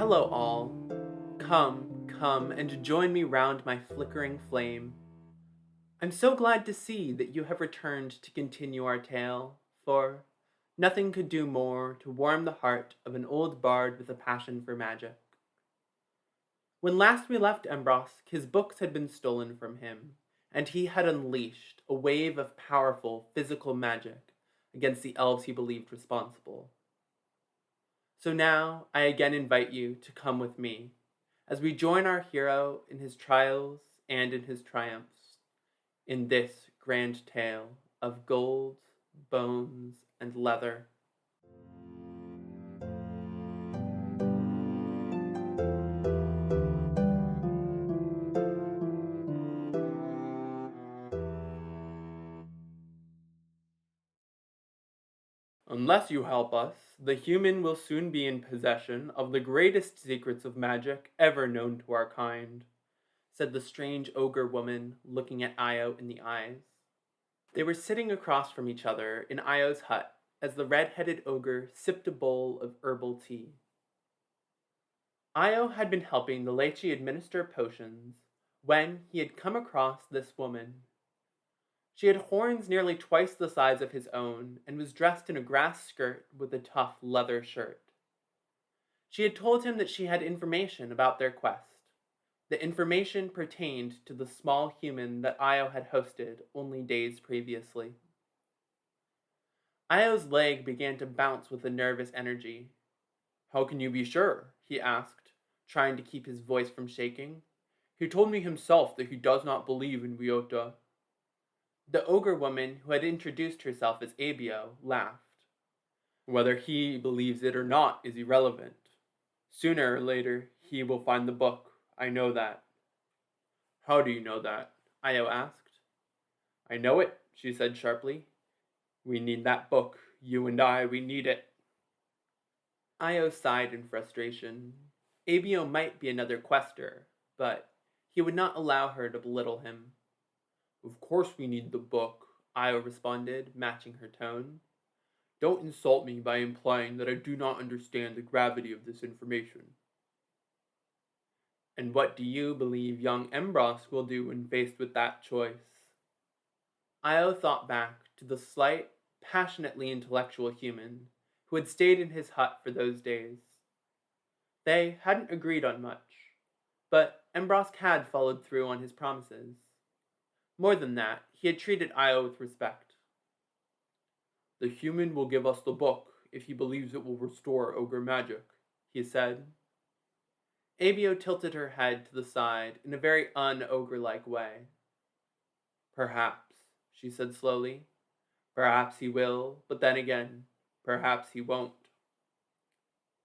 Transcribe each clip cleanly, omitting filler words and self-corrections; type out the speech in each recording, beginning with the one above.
Hello, all. Come, and join me round my flickering flame. I'm so glad to see that you have returned to continue our tale, for nothing could do more to warm the heart of an old bard with a passion for magic. When last we left Embrosk, his books had been stolen from him, and he had unleashed a wave of powerful physical magic against the elves he believed responsible. So now I again invite you to come with me as we join our hero in his trials and in his triumphs in this grand tale of gold, bones, and leather. Unless you help us, the human will soon be in possession of the greatest secrets of magic ever known to our kind, said the strange ogre woman, looking at Io in the eyes. They were sitting across from each other in Io's hut as the red-headed ogre sipped a bowl of herbal tea. Io had been helping the Lechi administer potions when he had come across this woman. She had horns nearly twice the size of his own and was dressed in a grass skirt with a tough leather shirt. She had told him that she had information about their quest. The information pertained to the small human that Io had hosted only days previously. Io's leg began to bounce with a nervous energy. "How can you be sure?" he asked, trying to keep his voice from shaking. "He told me himself that he does not believe in Ryota." The ogre woman, who had introduced herself as Abio, laughed. "Whether he believes it or not is irrelevant. Sooner or later, he will find the book. I know that." "How do you know that?" Io asked. "I know it," she said sharply. "We need that book. You and I, we need it." Io sighed in frustration. Abio might be another quester, but he would not allow her to belittle him. "Of course we need the book," Io responded, matching her tone. "Don't insult me by implying that I do not understand the gravity of this information." "And what do you believe young Embrosk will do when faced with that choice?" Io thought back to the slight, passionately intellectual human who had stayed in his hut for those days. They hadn't agreed on much, but Embrosk had followed through on his promises. More than that, he had treated Io with respect. "The human will give us the book if he believes it will restore ogre magic," he said. Abio tilted her head to the side in a very un-ogre-like way. "Perhaps," she said slowly. "Perhaps he will, but then again, perhaps he won't."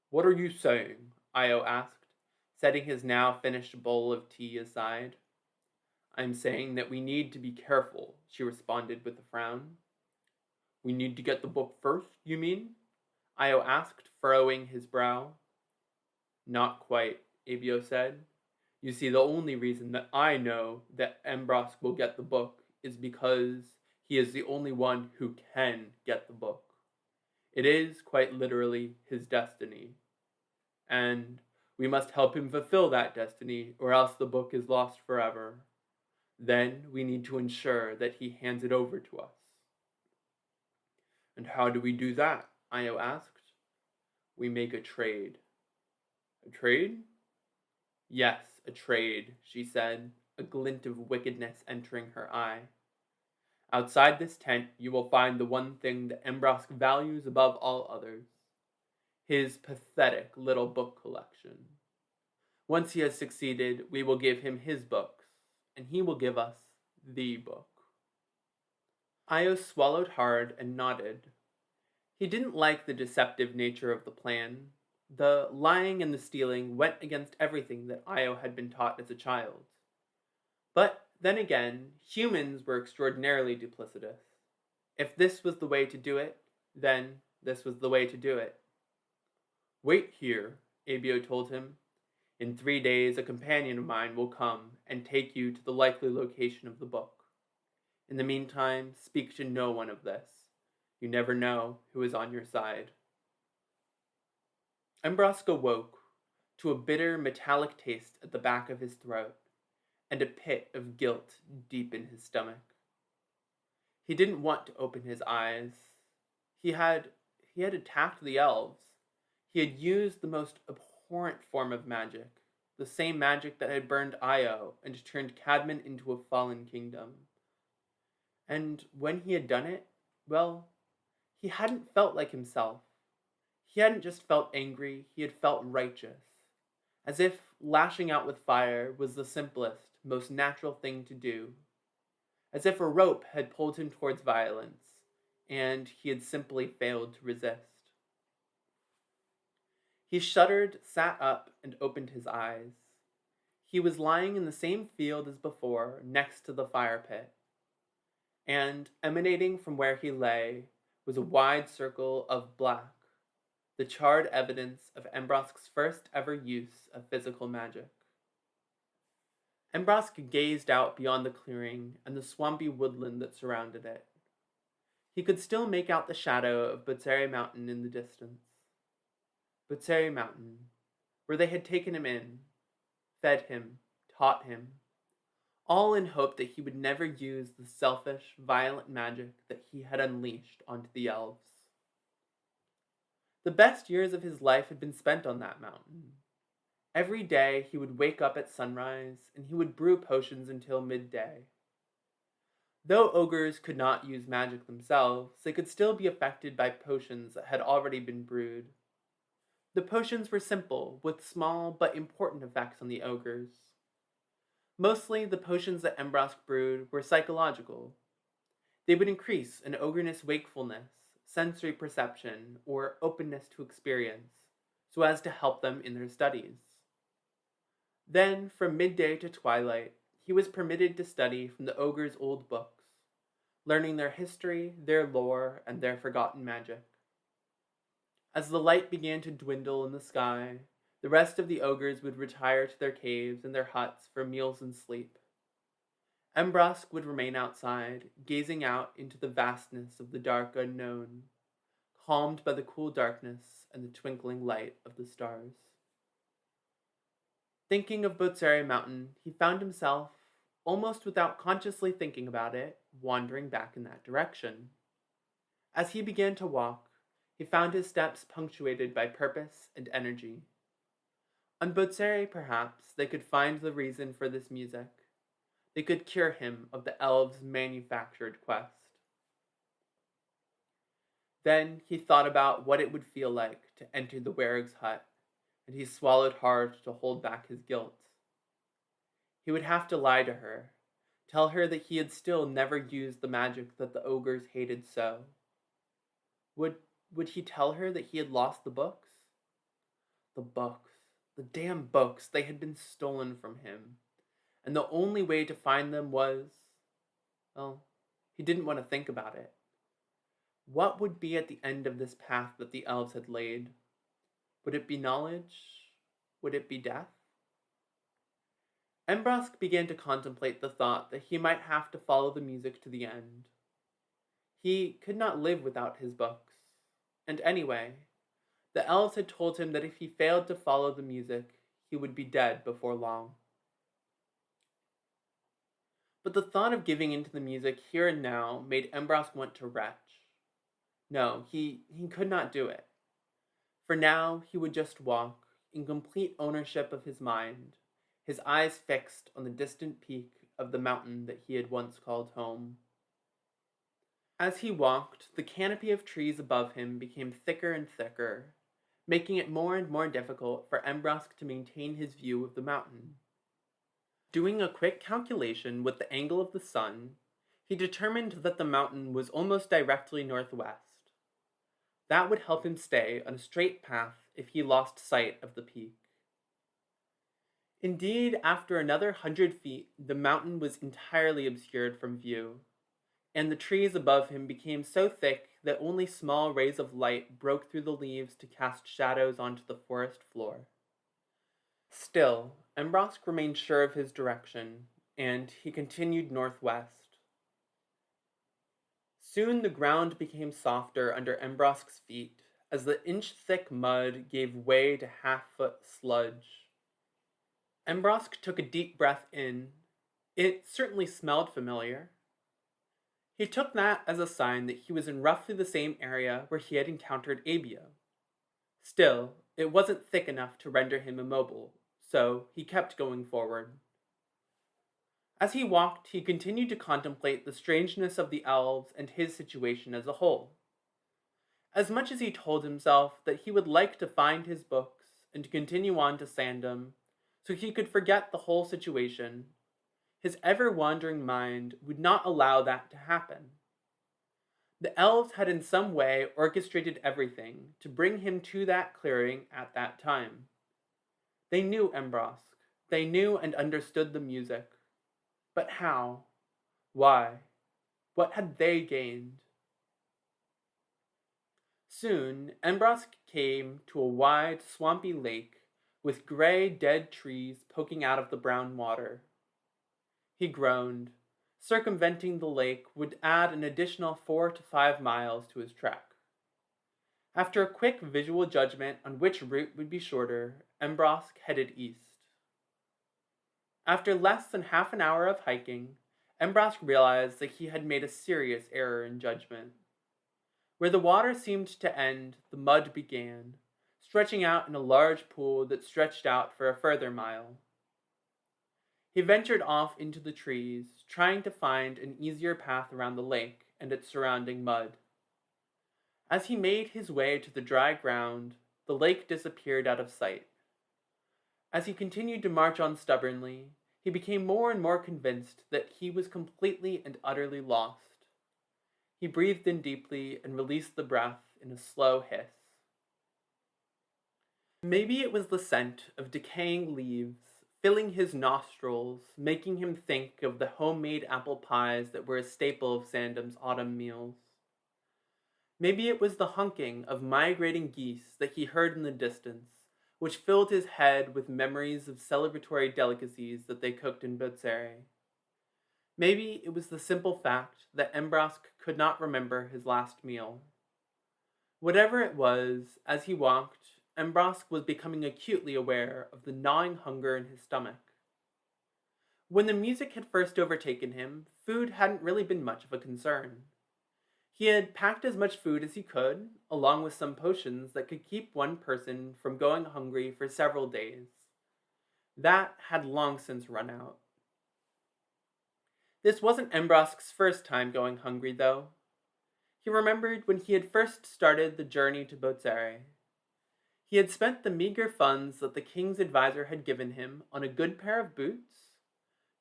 "What are you saying?" Io asked, setting his now finished bowl of tea aside. "I'm saying that we need to be careful," she responded with a frown. "We need to get the book first, you mean?" Io asked, furrowing his brow. "Not quite," Abio said. "You see, the only reason that I know that Embrosk will get the book is because he is the only one who can get the book. It is, quite literally, his destiny. And we must help him fulfill that destiny, or else the book is lost forever. Then we need to ensure that he hands it over to us." "And how do we do that?" Io asked. "We make a trade." "A trade?" "Yes, a trade," she said, a glint of wickedness entering her eye. "Outside this tent you will find the one thing that Embrosk values above all others. His pathetic little book collection. Once he has succeeded, we will give him his books, and he will give us the book." Io swallowed hard and nodded. He didn't like the deceptive nature of the plan. The lying and the stealing went against everything that Io had been taught as a child. But then again, humans were extraordinarily duplicitous. If this was the way to do it, then this was the way to do it. "Wait here," Abio told him. "In 3 days a companion of mine will come and take you to the likely location of the book. In the meantime, speak to no one of this. You never know who is on your side." Embrosk awoke, to a bitter metallic taste at the back of his throat, and a pit of guilt deep in his stomach. He didn't want to open his eyes. He had he had attacked the elves. He had used the most abhorrent form of magic, the same magic that had burned Io and turned Cadman into a fallen kingdom. And when he had done it, well, he hadn't felt like himself. He hadn't just felt angry, he had felt righteous, as if lashing out with fire was the simplest, most natural thing to do, as if a rope had pulled him towards violence, and he had simply failed to resist. He shuddered, sat up, and opened his eyes. He was lying in the same field as before, next to the fire pit, and emanating from where he lay was a wide circle of black, the charred evidence of Embrosk's first ever use of physical magic. Embrosk gazed out beyond the clearing and the swampy woodland that surrounded it. He could still make out the shadow of Botseri Mountain in the distance. Botseri Mountain, where they had taken him in, fed him, taught him, all in hope that he would never use the selfish, violent magic that he had unleashed onto the elves. The best years of his life had been spent on that mountain. Every day he would wake up at sunrise, and he would brew potions until midday. Though ogres could not use magic themselves, they could still be affected by potions that had already been brewed. The potions were simple, with small but important effects on the ogres. Mostly, the potions that Embrosk brewed were psychological. They would increase an ogreness wakefulness, sensory perception, or openness to experience, so as to help them in their studies. Then, from midday to twilight, he was permitted to study from the ogres' old books, learning their history, their lore, and their forgotten magic. As the light began to dwindle in the sky, the rest of the ogres would retire to their caves and their huts for meals and sleep. Embrosk would remain outside, gazing out into the vastness of the dark unknown, calmed by the cool darkness and the twinkling light of the stars. Thinking of Botseri Mountain, he found himself, almost without consciously thinking about it, wandering back in that direction. As he began to walk, he found his steps punctuated by purpose and energy. On Botseri, perhaps, they could find the reason for this music. They could cure him of the elves' manufactured quest. Then he thought about what it would feel like to enter the Werg's hut, and he swallowed hard to hold back his guilt. He would have to lie to her, tell her that he had still never used the magic that the ogres hated so. Would he tell her that he had lost the books? The books. The damn books. They had been stolen from him. And the only way to find them was... well, he didn't want to think about it. What would be at the end of this path that the elves had laid? Would it be knowledge? Would it be death? Embrosk began to contemplate the thought that he might have to follow the music to the end. He could not live without his books. And anyway, the elves had told him that if he failed to follow the music, he would be dead before long. But the thought of giving in to the music here and now made Embrosk want to retch. No, he could not do it. For now, he would just walk, in complete ownership of his mind, his eyes fixed on the distant peak of the mountain that he had once called home. As he walked, the canopy of trees above him became thicker and thicker, making it more and more difficult for Embrosk to maintain his view of the mountain. Doing a quick calculation with the angle of the sun, he determined that the mountain was almost directly northwest. That would help him stay on a straight path if he lost sight of the peak. Indeed, after another 100 feet, the mountain was entirely obscured from view, and the trees above him became so thick that only small rays of light broke through the leaves to cast shadows onto the forest floor. Still, Embrosk remained sure of his direction, and he continued northwest. Soon the ground became softer under Embrosk's feet as the inch-thick mud gave way to half-foot sludge. Embrosk took a deep breath in. It certainly smelled familiar. He took that as a sign that he was in roughly the same area where he had encountered Abio. Still, it wasn't thick enough to render him immobile, so he kept going forward. As he walked, he continued to contemplate the strangeness of the elves and his situation as a whole. As much as he told himself that he would like to find his books and to continue on to Sandom, so he could forget the whole situation, his ever-wandering mind would not allow that to happen. The elves had in some way orchestrated everything to bring him to that clearing at that time. They knew Embrosk. They knew and understood the music. But how? Why? What had they gained? Soon, Embrosk came to a wide, swampy lake with gray, dead trees poking out of the brown water. He groaned. Circumventing the lake would add an additional 4 to 5 miles to his trek. After a quick visual judgment on which route would be shorter, Embrosk headed east. After less than half an hour of hiking, Embrosk realized that he had made a serious error in judgment. Where the water seemed to end, the mud began, stretching out in a large pool that stretched out for a further mile. He ventured off into the trees, trying to find an easier path around the lake and its surrounding mud. As he made his way to the dry ground, the lake disappeared out of sight. As he continued to march on stubbornly, he became more and more convinced that he was completely and utterly lost. He breathed in deeply and released the breath in a slow hiss. Maybe it was the scent of decaying leaves filling his nostrils, making him think of the homemade apple pies that were a staple of Sandom's autumn meals. Maybe it was the honking of migrating geese that he heard in the distance, which filled his head with memories of celebratory delicacies that they cooked in Botsere. Maybe it was the simple fact that Embrosk could not remember his last meal. Whatever it was, as he walked, Embrosk was becoming acutely aware of the gnawing hunger in his stomach. When the music had first overtaken him, food hadn't really been much of a concern. He had packed as much food as he could, along with some potions that could keep one person from going hungry for several days. That had long since run out. This wasn't Embrosk's first time going hungry, though. He remembered when he had first started the journey to Botsere. He had spent the meager funds that the king's advisor had given him on a good pair of boots,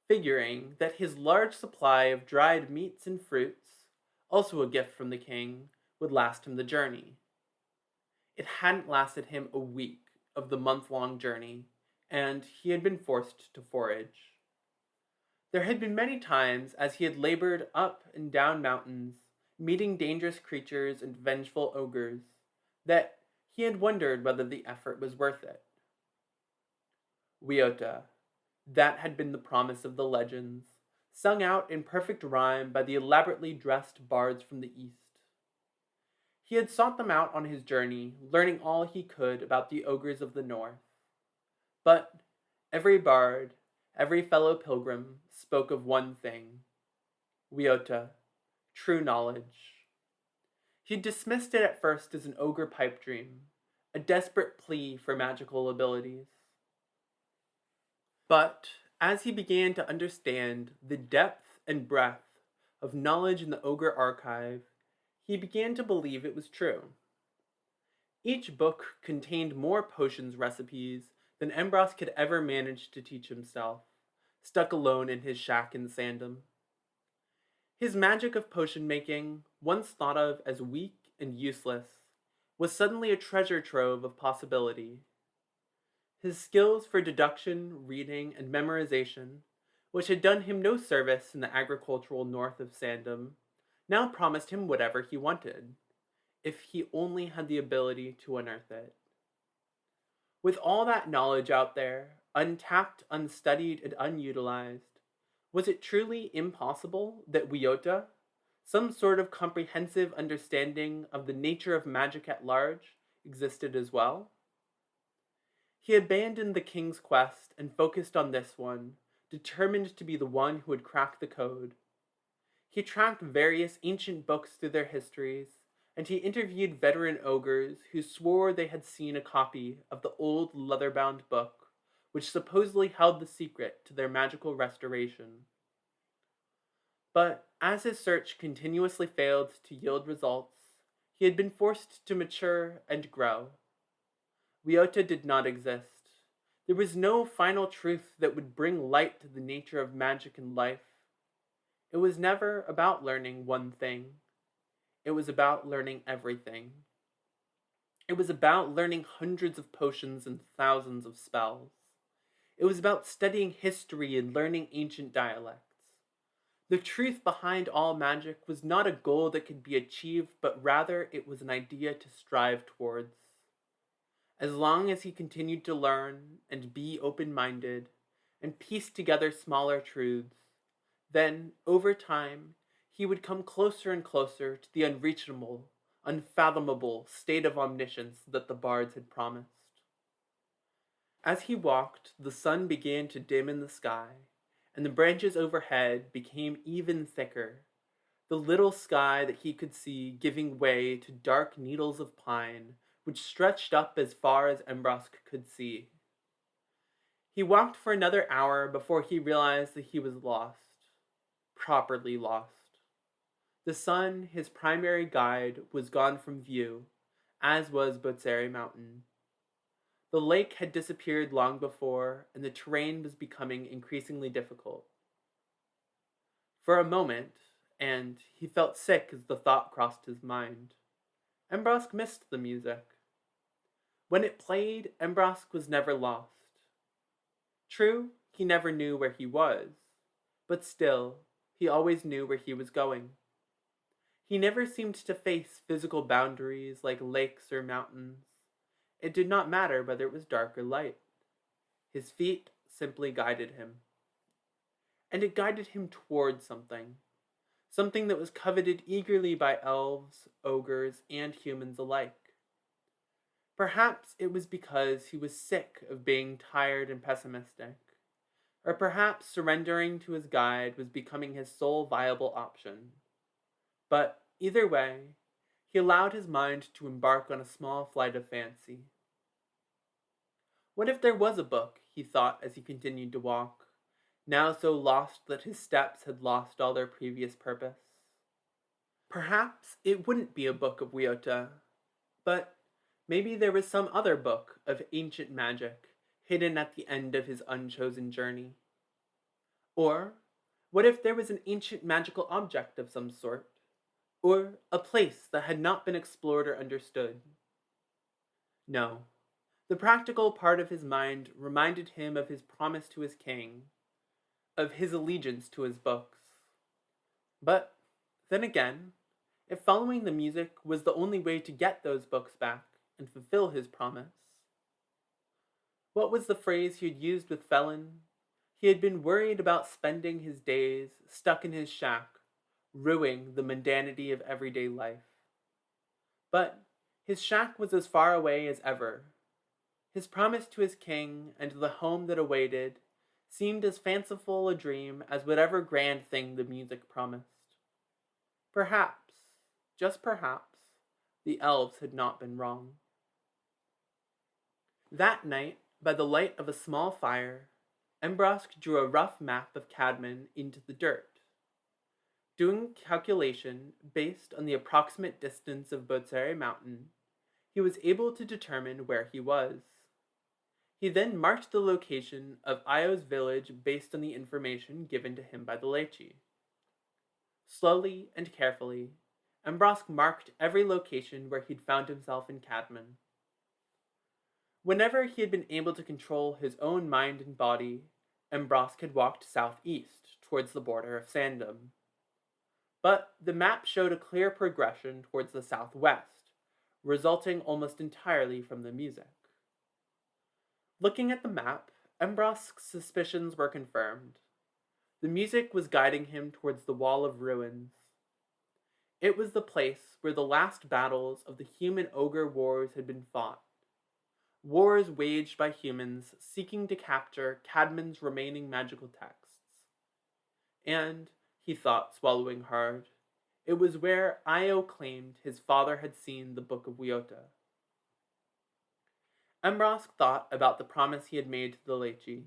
figuring that his large supply of dried meats and fruits, also a gift from the king, would last him the journey. It hadn't lasted him a week of the month-long journey, and he had been forced to forage. There had been many times as he had labored up and down mountains, meeting dangerous creatures and vengeful ogres, that he had wondered whether the effort was worth it. Wiota, that had been the promise of the legends, sung out in perfect rhyme by the elaborately dressed bards from the east. He had sought them out on his journey, learning all he could about the ogres of the north. But every bard, every fellow pilgrim, spoke of one thing: Wiota, true knowledge. He dismissed it at first as an ogre pipe dream, a desperate plea for magical abilities. But as he began to understand the depth and breadth of knowledge in the ogre archive, he began to believe it was true. Each book contained more potions recipes than Embrosk had ever managed to teach himself, stuck alone in his shack in Sandom. His magic of potion making, once thought of as weak and useless, was suddenly a treasure trove of possibility. His skills for deduction, reading, and memorization, which had done him no service in the agricultural north of Sandom, now promised him whatever he wanted, if he only had the ability to unearth it. With all that knowledge out there, untapped, unstudied, and unutilized, was it truly impossible that Wiota, Some sort of comprehensive understanding of the nature of magic at large existed as well. He abandoned the king's quest and focused on this one, determined to be the one who would crack the code. He tracked various ancient books through their histories, and he interviewed veteran ogres who swore they had seen a copy of the old leather-bound book, which supposedly held the secret to their magical restoration. But as his search continuously failed to yield results, he had been forced to mature and grow. Leota did not exist. There was no final truth that would bring light to the nature of magic and life. It was never about learning one thing. It was about learning everything. It was about learning hundreds of potions and thousands of spells. It was about studying history and learning ancient dialects. The truth behind all magic was not a goal that could be achieved, but rather it was an idea to strive towards. As long as he continued to learn and be open minded and piece together smaller truths, then, over time, he would come closer and closer to the unreachable, unfathomable state of omniscience that the bards had promised. As he walked, the sun began to dim in the sky, and the branches overhead became even thicker, the little sky that he could see giving way to dark needles of pine which stretched up as far as Embrosk could see. He walked for another hour before he realized that he was lost. Properly lost. The sun, his primary guide, was gone from view, as was Botseri Mountain. The lake had disappeared long before, and the terrain was becoming increasingly difficult. For a moment, and he felt sick as the thought crossed his mind, Embrosk missed the music. When it played, Embrosk was never lost. True, he never knew where he was, but still, he always knew where he was going. He never seemed to face physical boundaries like lakes or mountains. It did not matter whether it was dark or light. His feet simply guided him. And it guided him toward something. Something that was coveted eagerly by elves, ogres, and humans alike. Perhaps it was because he was sick of being tired and pessimistic. Or perhaps surrendering to his guide was becoming his sole viable option. But either way, he allowed his mind to embark on a small flight of fancy. What if there was a book, he thought as he continued to walk, now so lost that his steps had lost all their previous purpose? Perhaps it wouldn't be a book of Weota, but maybe there was some other book of ancient magic hidden at the end of his unchosen journey. Or, what if there was an ancient magical object of some sort? Or a place that had not been explored or understood? No. The practical part of his mind reminded him of his promise to his king, of his allegiance to his books. But, then again, if following the music was the only way to get those books back and fulfill his promise. What was the phrase he had used with Phelan? He had been worried about spending his days stuck in his shack, ruining the mundanity of everyday life. But his shack was as far away as ever. His promise to his king and the home that awaited seemed as fanciful a dream as whatever grand thing the music promised. Perhaps, just perhaps, the elves had not been wrong. That night, by the light of a small fire, Embrosk drew a rough map of Cadman into the dirt. Doing calculation based on the approximate distance of Botseri Mountain, he was able to determine where he was. He then marked the location of Io's village based on the information given to him by the Lechi. Slowly and carefully, Embrosk marked every location where he'd found himself in Cadman. Whenever he had been able to control his own mind and body, Embrosk had walked southeast towards the border of Sandom. But the map showed a clear progression towards the southwest, resulting almost entirely from the music. Looking at the map, Embrosk's suspicions were confirmed. The music was guiding him towards the Wall of Ruins. It was the place where the last battles of the human ogre wars had been fought. Wars waged by humans seeking to capture Cadman's remaining magical texts. And, he thought, swallowing hard, it was where Io claimed his father had seen the Book of Wiota. Embrosk thought about the promise he had made to the Lechi,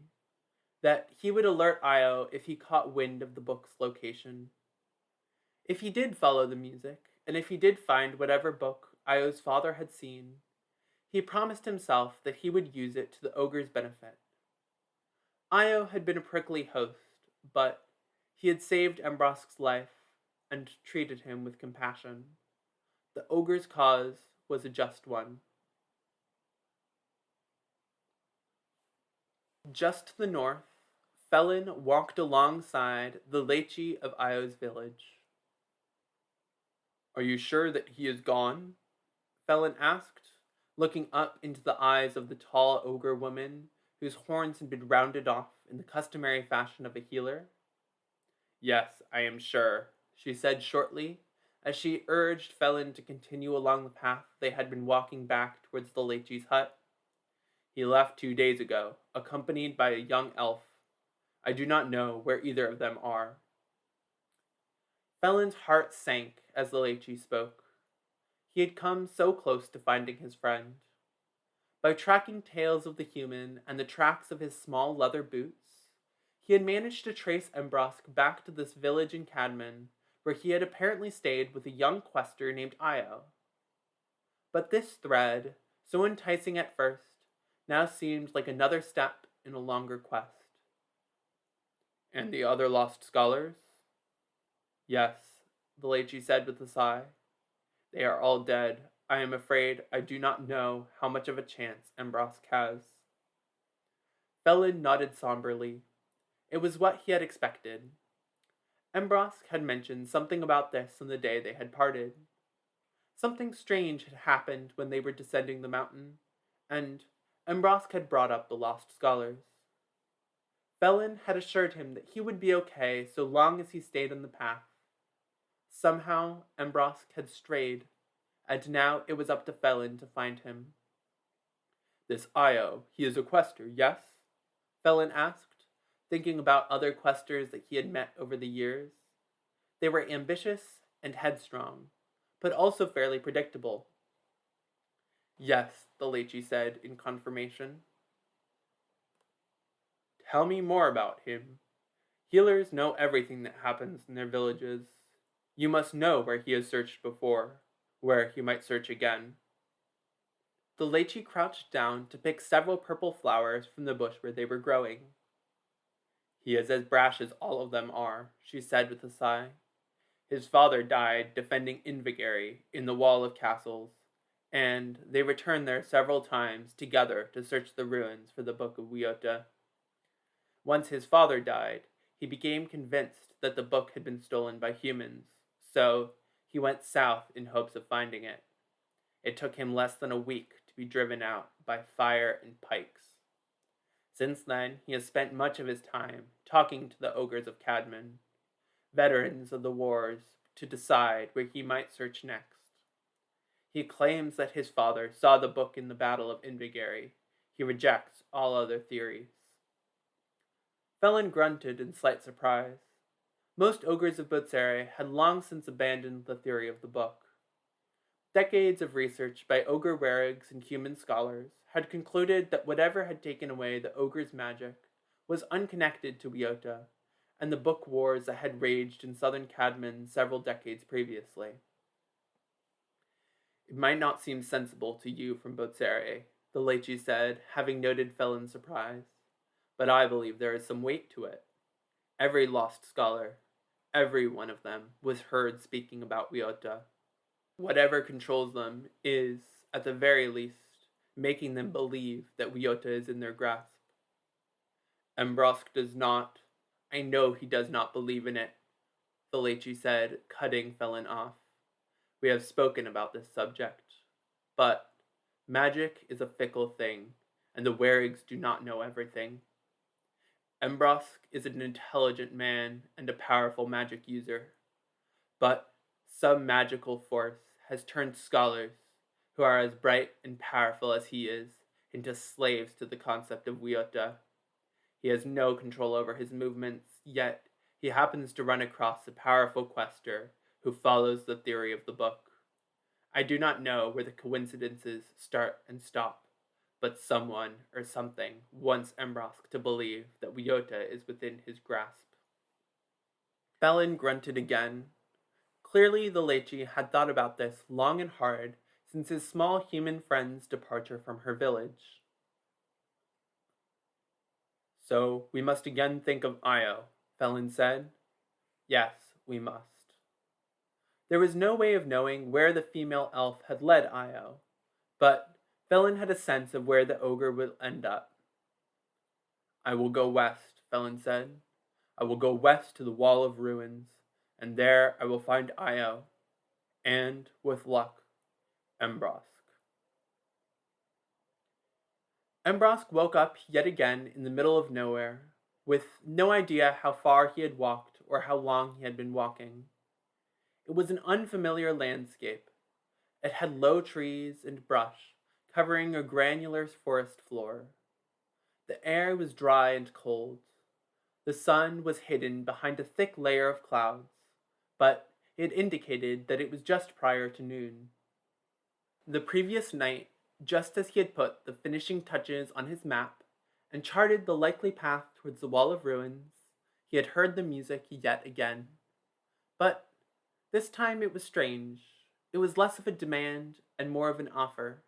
that he would alert Io if he caught wind of the book's location. If he did follow the music, and if he did find whatever book Io's father had seen, he promised himself that he would use it to the ogre's benefit. Io had been a prickly host, but he had saved Embrosk's life and treated him with compassion. The ogre's cause was a just one. Just to the north, Phelan walked alongside the Lechi of Io's village. "Are you sure that he is gone?" Phelan asked, looking up into the eyes of the tall ogre woman whose horns had been rounded off in the customary fashion of a healer. "Yes, I am sure," she said shortly, as she urged Phelan to continue along the path they had been walking back towards the Lechi's hut. "He left 2 days ago, accompanied by a young elf. I do not know where either of them are." Phelan's heart sank as the Lechi spoke. He had come so close to finding his friend. By tracking tales of the human and the tracks of his small leather boots, he had managed to trace Embrosk back to this village in Cadman, where he had apparently stayed with a young quester named Io. But this thread, so enticing at first, now seemed like another step in a longer quest. "And the other lost scholars?" "Yes," the Lechi said with a sigh. "They are all dead. I am afraid I do not know how much of a chance Embrosk has." Phelan nodded somberly. It was what he had expected. Embrosk had mentioned something about this on the day they had parted. Something strange had happened when they were descending the mountain, and Embrosk had brought up the lost scholars. Phelan had assured him that he would be okay so long as he stayed on the path. Somehow, Embrosk had strayed, and now it was up to Phelan to find him. "This Io, he is a quester, yes?" Phelan asked, thinking about other questers that he had met over the years. They were ambitious and headstrong, but also fairly predictable. "Yes," the Lechi said in confirmation. "Tell me more about him. Healers know everything that happens in their villages. You must know where he has searched before, where he might search again." The Lechi crouched down to pick several purple flowers from the bush where they were growing. "He is as brash as all of them are," she said with a sigh. "His father died defending Invigary in the Wall of Castles, and they returned there several times together to search the ruins for the Book of Wiota. Once his father died, he became convinced that the book had been stolen by humans, so he went south in hopes of finding it. It took him less than a week to be driven out by fire and pikes. Since then, he has spent much of his time talking to the ogres of Cadman, veterans of the wars, to decide where he might search next. He claims that his father saw the book in the Battle of Invigary. He rejects all other theories." Phelan grunted in slight surprise. Most ogres of Botsere had long since abandoned the theory of the book. Decades of research by ogre werigs and human scholars had concluded that whatever had taken away the ogre's magic was unconnected to Wiota and the book wars that had raged in southern Cadman several decades previously. "It might not seem sensible to you from Botsere," the Lechi said, having noted Phelan's surprise, "but I believe there is some weight to it. Every lost scholar, every one of them, was heard speaking about Wiota. Whatever controls them is, at the very least, making them believe that Wiota is in their grasp. Embrosk does not. I know he does not believe in it," the Lechi said, cutting Phelan off. "We have spoken about this subject. But magic is a fickle thing, and the werigs do not know everything. Embrosk is an intelligent man and a powerful magic user, but some magical force has turned scholars, who are as bright and powerful as he is, into slaves to the concept of Wiota. He has no control over his movements, yet he happens to run across a powerful quester who follows the theory of the book. I do not know where the coincidences start and stop, but someone or something wants Embrosk to believe that Wiota is within his grasp. Phelan grunted again. Clearly the Lechi had thought about this long and hard since his small human friend's departure from her village. So we must again think of Io, Phelan said. Yes, we must. There was no way of knowing where the female elf had led Io, but Phelan had a sense of where the ogre would end up. I will go west, Phelan said. I will go west to the Wall of Ruins, and there I will find Io, and, with luck, Embrosk. Embrosk woke up yet again in the middle of nowhere, with no idea how far he had walked or how long he had been walking. It was an unfamiliar landscape. It had low trees and brush, covering a granular forest floor. The air was dry and cold. The sun was hidden behind a thick layer of clouds, but it indicated that it was just prior to noon. The previous night, just as he had put the finishing touches on his map and charted the likely path towards the Wall of Ruins, he had heard the music yet again. But this time it was strange. It was less of a demand and more of an offer.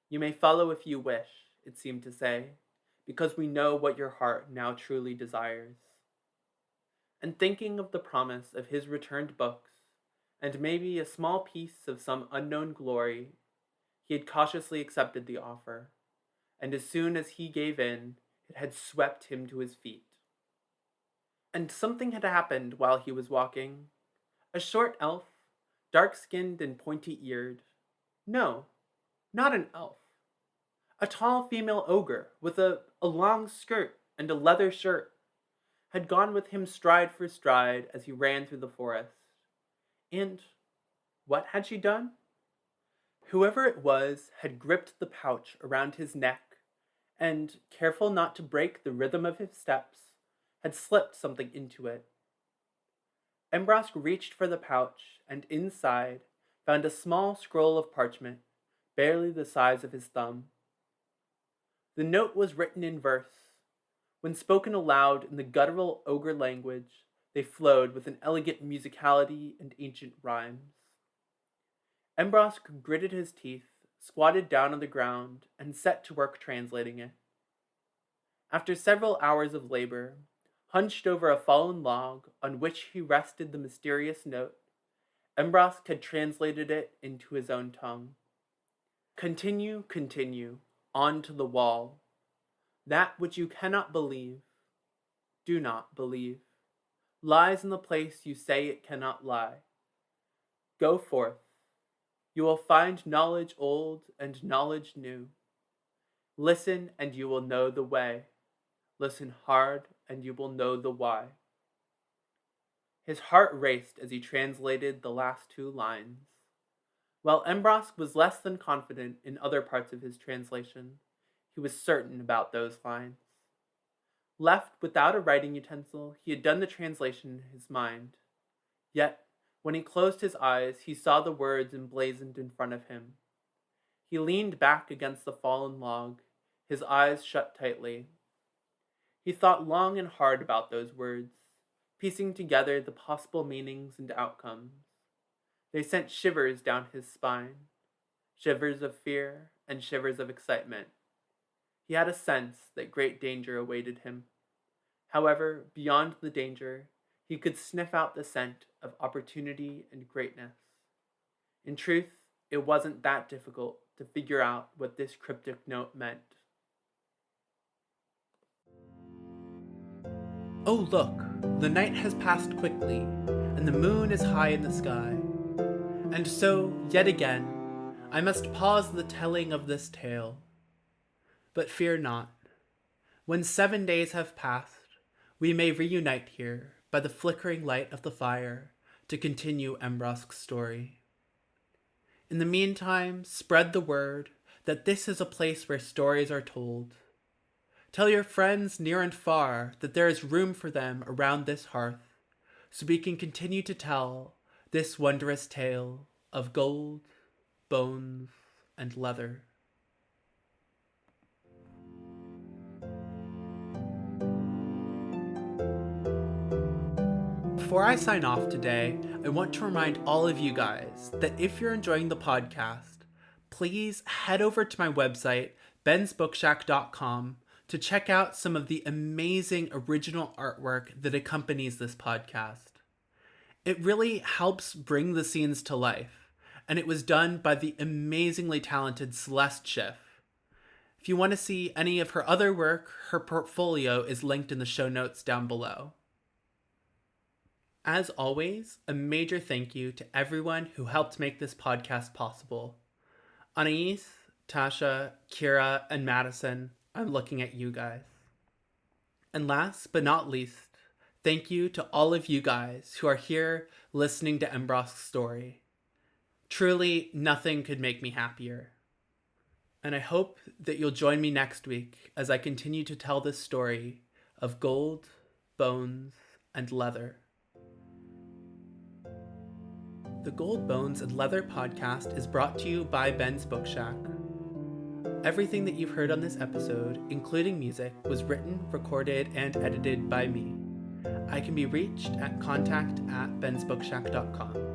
You may follow if you wish, it seemed to say, because we know what your heart now truly desires. And thinking of the promise of his returned books, and maybe a small piece of some unknown glory, he had cautiously accepted the offer, and as soon as he gave in, it had swept him to his feet. And something had happened while he was walking. A short elf, dark-skinned and pointy-eared. No, not an elf. A tall female ogre with a long skirt and a leather shirt had gone with him stride for stride as he ran through the forest. And what had she done? Whoever it was had gripped the pouch around his neck and, careful not to break the rhythm of his steps, had slipped something into it. Embrosk reached for the pouch and inside found a small scroll of parchment, barely the size of his thumb. The note was written in verse. When spoken aloud in the guttural ogre language, they flowed with an elegant musicality and ancient rhymes. Embrosk gritted his teeth, squatted down on the ground, and set to work translating it. After several hours of labor, hunched over a fallen log on which he rested the mysterious note, Embrosk had translated it into his own tongue. Continue, continue, on to the wall. That which you cannot believe, do not believe, lies in the place you say it cannot lie. Go forth. You will find knowledge old and knowledge new. Listen and you will know the way. Listen hard and you will know the why. His heart raced as he translated the last two lines. While Embrosk was less than confident in other parts of his translation, he was certain about those lines. Left without a writing utensil, he had done the translation in his mind. Yet, when he closed his eyes, he saw the words emblazoned in front of him. He leaned back against the fallen log, his eyes shut tightly. He thought long and hard about those words, piecing together the possible meanings and outcomes. They sent shivers down his spine, shivers of fear and shivers of excitement. He had a sense that great danger awaited him. However, beyond the danger, he could sniff out the scent of opportunity and greatness. In truth, it wasn't that difficult to figure out what this cryptic note meant. Oh look, the night has passed quickly, and the moon is high in the sky. And so, yet again, I must pause the telling of this tale. But fear not. When 7 days have passed, we may reunite here by the flickering light of the fire to continue Embrosk's story. In the meantime, spread the word that this is a place where stories are told. Tell your friends near and far that there is room for them around this hearth, so we can continue to tell this wondrous tale of gold, bones, and leather. Before I sign off today, I want to remind all of you guys that if you're enjoying the podcast, please head over to my website, bensbookshack.com, to check out some of the amazing original artwork that accompanies this podcast. It really helps bring the scenes to life, and it was done by the amazingly talented Celeste Schiff. If you want to see any of her other work, her portfolio is linked in the show notes down below. As always, a major thank you to everyone who helped make this podcast possible. Anais, Tasha, Kira, and Madison, I'm looking at you guys. And last but not least, thank you to all of you guys who are here listening to Embrosk's story. Truly, nothing could make me happier. And I hope that you'll join me next week as I continue to tell this story of gold, bones, and leather. The Gold, Bones, and Leather podcast is brought to you by Ben's Bookshack. Everything that you've heard on this episode, including music, was written, recorded, and edited by me. I can be reached at contact@bensbookshack.com.